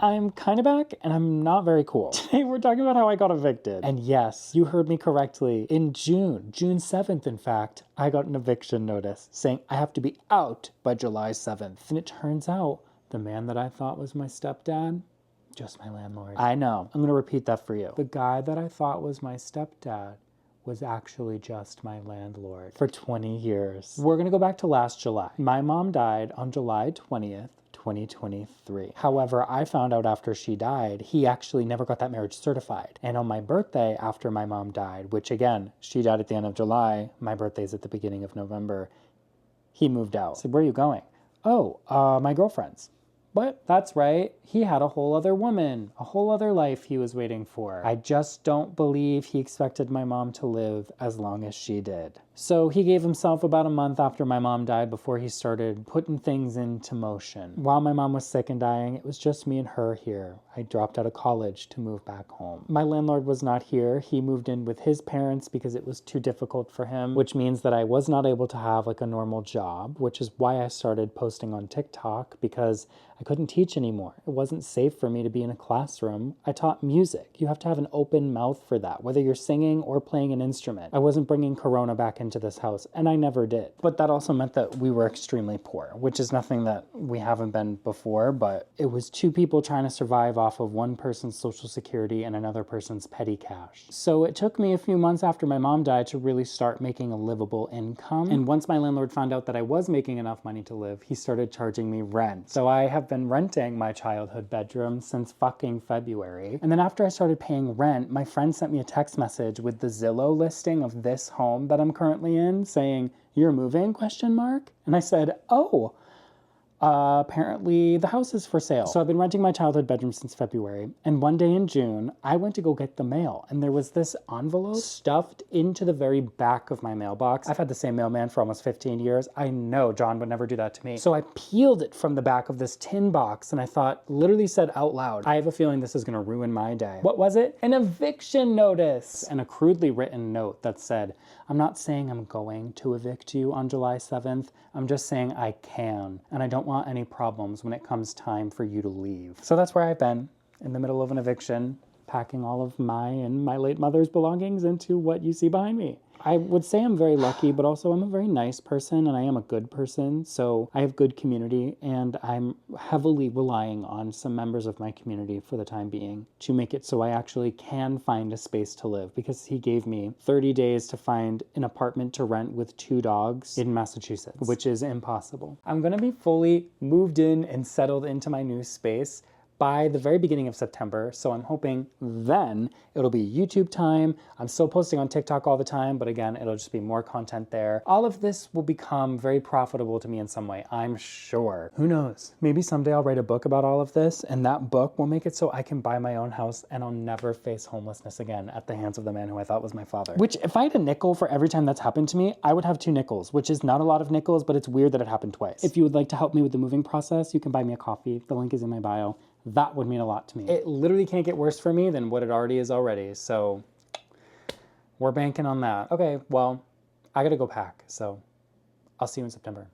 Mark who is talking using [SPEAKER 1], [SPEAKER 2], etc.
[SPEAKER 1] I'm kind of back and I'm not very cool. Today we're talking about how I got evicted. And yes, you heard me correctly. In June 7th in fact, I got an eviction notice saying I have to be out by July 7th. And it turns out the man that I thought was my stepdad, just my landlord. I know, I'm gonna repeat that for you. The guy that I thought was my stepdad was actually just my landlord for 20 years. We're gonna go back to last July. My mom died on July 20th, 2023. However, I found out after she died, he actually never got that marriage certified. And on my birthday after my mom died, which again, she died at the end of July, my birthday's at the beginning of November, he moved out. I said, where are you going? Oh, my girlfriend's. But that's right, he had a whole other woman, a whole other life he was waiting for. I just don't believe he expected my mom to live as long as she did. So he gave himself about a month after my mom died before he started putting things into motion. While my mom was sick and dying, it was just me and her here. I dropped out of college to move back home. My landlord was not here. He moved in with his parents because it was too difficult for him, which means that I was not able to have like a normal job, which is why I started posting on TikTok, because I couldn't teach anymore. It wasn't safe for me to be in a classroom. I taught music. You have to have an open mouth for that, whether you're singing or playing an instrument. I wasn't bringing Corona back into this house, and I never did. But that also meant that we were extremely poor, which is nothing that we haven't been before, but it was two people trying to survive off of one person's social security and another person's petty cash. So it took me a few months after my mom died to really start making a livable income. And once my landlord found out that I was making enough money to live, he started charging me rent. So I have been renting my childhood bedroom since fucking February. And then after I started paying rent, my friend sent me a text message with the Zillow listing of this home that I'm currently in saying, "You're moving?" ? And I said, "Oh, apparently the house is for sale." So I've been renting my childhood bedroom since February. And one day in June, I went to go get the mail and there was this envelope stuffed into the very back of my mailbox. I've had the same mailman for almost 15 years. I know John would never do that to me. So I peeled it from the back of this tin box and I thought, literally said out loud, I have a feeling this is gonna ruin my day. What was it? An eviction notice! And a crudely written note that said, "I'm not saying I'm going to evict you on July 7th. I'm just saying I can. And I don't want any problems when it comes time for you to leave." So that's where I've been, in the middle of an eviction, packing all of my and my late mother's belongings into what you see behind me. I would say I'm very lucky, but also I'm a very nice person and I am a good person. So I have good community and I'm heavily relying on some members of my community for the time being to make it so I actually can find a space to live, because he gave me 30 days to find an apartment to rent with 2 dogs in Massachusetts, which is impossible. I'm gonna be fully moved in and settled into my new space by the very beginning of September, so I'm hoping then it'll be YouTube time. I'm still posting on TikTok all the time, but again, it'll just be more content there. All of this will become very profitable to me in some way, I'm sure. Who knows? Maybe someday I'll write a book about all of this, and that book will make it so I can buy my own house and I'll never face homelessness again at the hands of the man who I thought was my father. Which, if I had a nickel for every time that's happened to me, I would have 2 nickels, which is not a lot of nickels, but it's weird that it happened twice. If you would like to help me with the moving process, you can buy me a coffee. The link is in my bio. That would mean a lot to me. It literally can't get worse for me than what it already is already, so we're banking on that. Okay, well, I gotta go pack, so I'll see you in September.